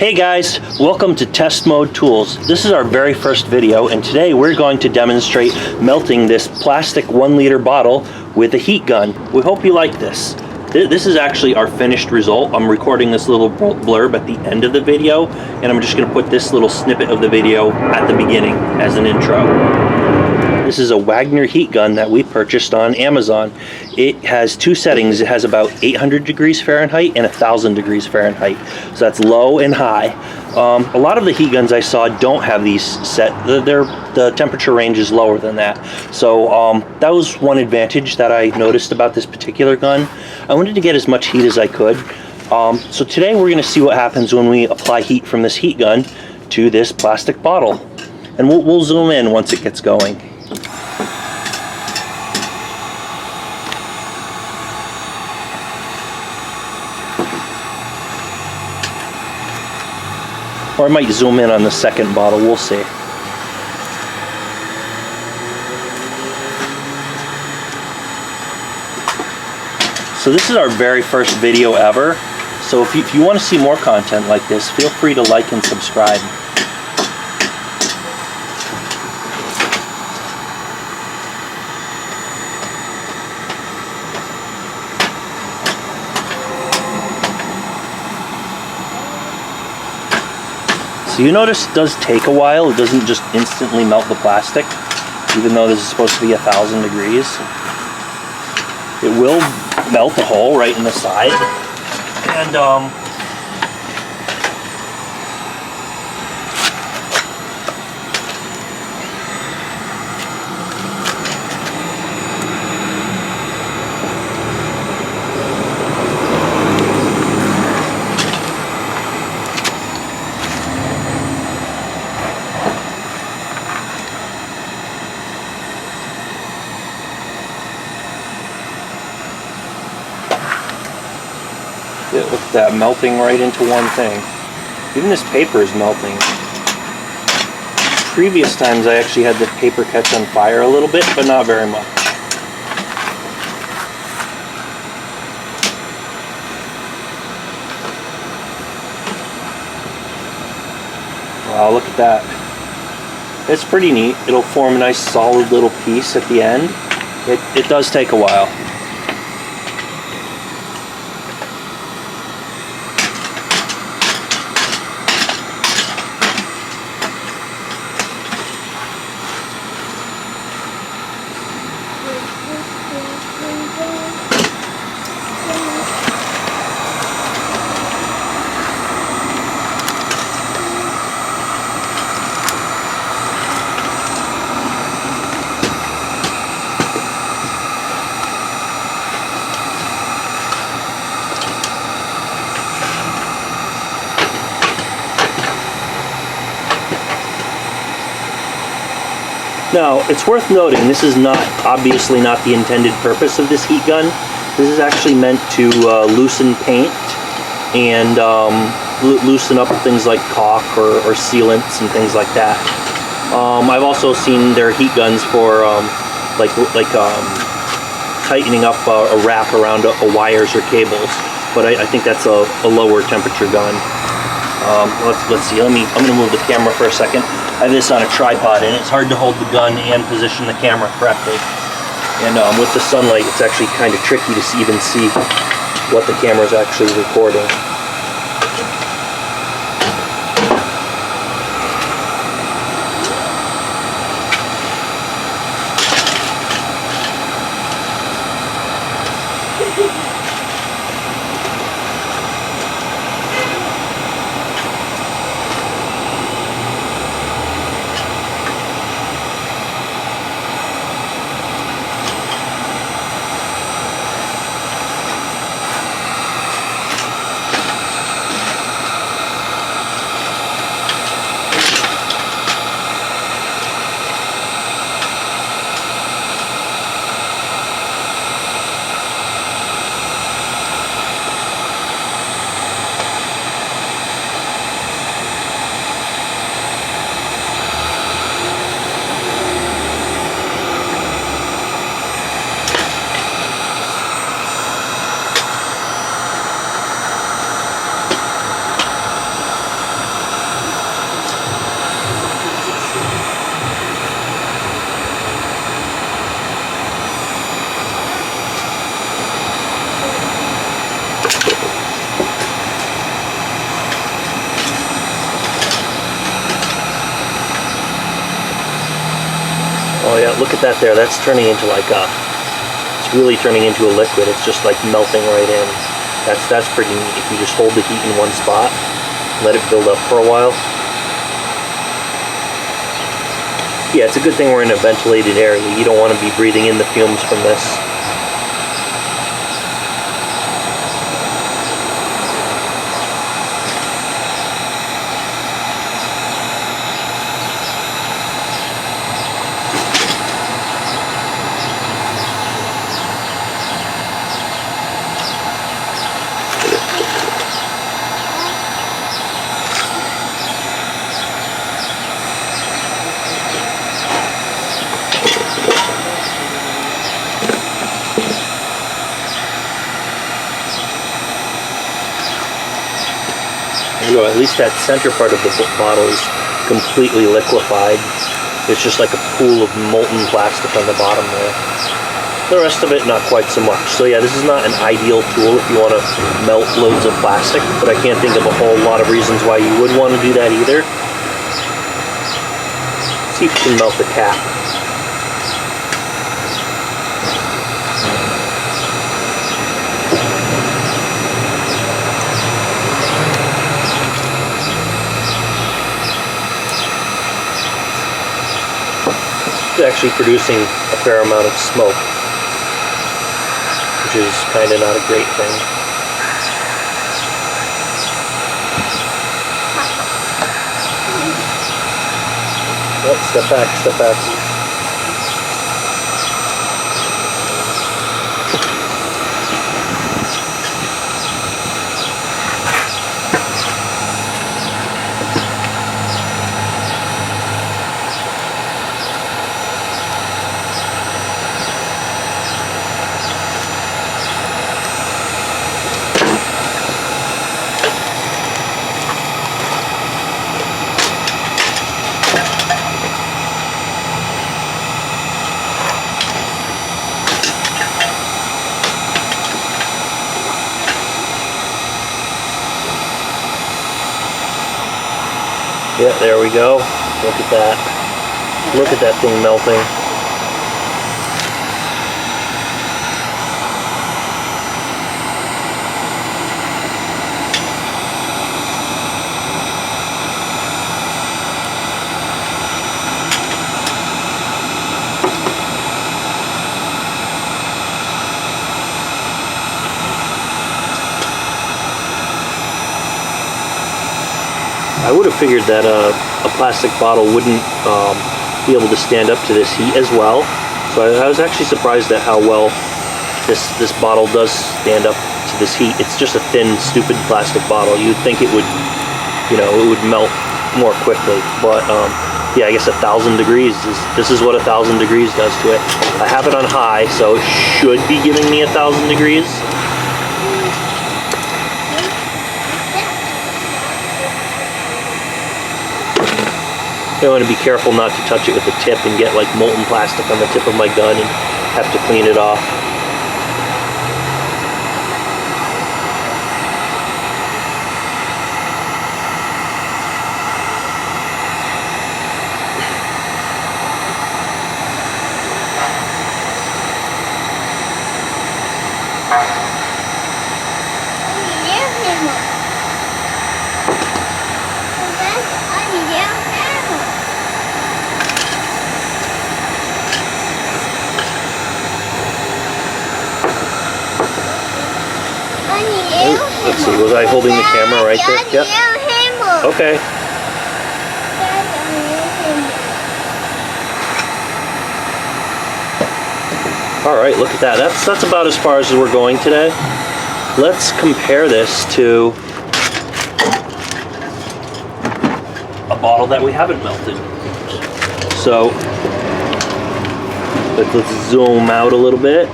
Hey guys, welcome to Test Mode Tools. This is our very first video, and today we're going to demonstrate melting this plastic 1 liter bottle with a heat gun. We hope you like this. This is actually our finished result. I'm recording this little blurb at the end of the video, and I'm just going to put this little snippet of the video at the beginning as an intro. This is a Wagner heat gun that we purchased on Amazon. It has two settings. It has about 800 degrees Fahrenheit and 1000 degrees Fahrenheit. So that's low and high. A lot of the heat guns I saw don't have these set. The temperature range is lower than that. So that was one advantage that I noticed about this particular gun. I wanted to get as much heat as I could. So today we're going to see what happens when we apply heat from this heat gun to this plastic bottle. And we'll zoom in once it gets going. Or I might zoom in on the second bottle, we'll see. So this is our very first video ever. So if you want to see more content like this, feel free to like and subscribe. So you notice it does take a while. It doesn't just instantly melt the plastic, even though this is supposed to be 1000 degrees. It will melt a hole right in the side. And look at that, melting right into one thing. Even this paper is melting. Previous times I actually had the paper catch on fire a little bit, but not very much. Wow, look at that. It's pretty neat. It'll form a nice solid little piece at the end. It does take a while. Now, it's worth noting, this is obviously not the intended purpose of this heat gun. This is actually meant to loosen paint and loosen up things like caulk or sealants and things like that. I've also seen their heat guns for tightening up a wrap around wires or cables, but I think that's a lower temperature gun. Let's see. I'm going to move the camera for a second. I have this on a tripod, and it's hard to hold the gun and position the camera correctly. And with the sunlight, it's actually kind of tricky to even see what the camera is actually recording. Yeah, look at that there. That's turning into like a, it's really turning into a liquid. It's just like melting right in. That's pretty neat if you just hold the heat in one spot, let it build up for a while. Yeah, it's a good thing we're in a ventilated area. You don't want to be breathing in the fumes from this. You know, at least that center part of the bottle is completely liquefied. It's just like a pool of molten plastic on the bottom there. The rest of it, not quite so much. So yeah, this is not an ideal tool if you want to melt loads of plastic, but I can't think of a whole lot of reasons why you would want to do that either. Let's see if you can melt the cap. Actually producing a fair amount of smoke, which is kind of not a great thing. Oh, step back, step back. Yeah, there we go. Look at that. Look at that thing melting. I would have figured that a plastic bottle wouldn't be able to stand up to this heat as well. So I was actually surprised at how well this bottle does stand up to this heat. It's just a thin, stupid plastic bottle. You'd think it would, you know, it would melt more quickly. But yeah, I guess 1,000 degrees this is what 1,000 degrees does to it. I have it on high, so it should be giving me 1,000 degrees. I want to be careful not to touch it with the tip and get like molten plastic on the tip of my gun and have to clean it off. Let's see, was I holding the camera right there? Yep. Okay. Alright, look at that. That's about as far as we're going today. Let's compare this to a bottle that we haven't melted. So, let's zoom out a little bit.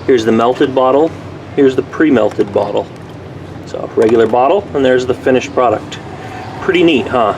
Here's the melted bottle. Here's the pre-melted bottle. So regular bottle, and there's the finished product. Pretty neat, huh?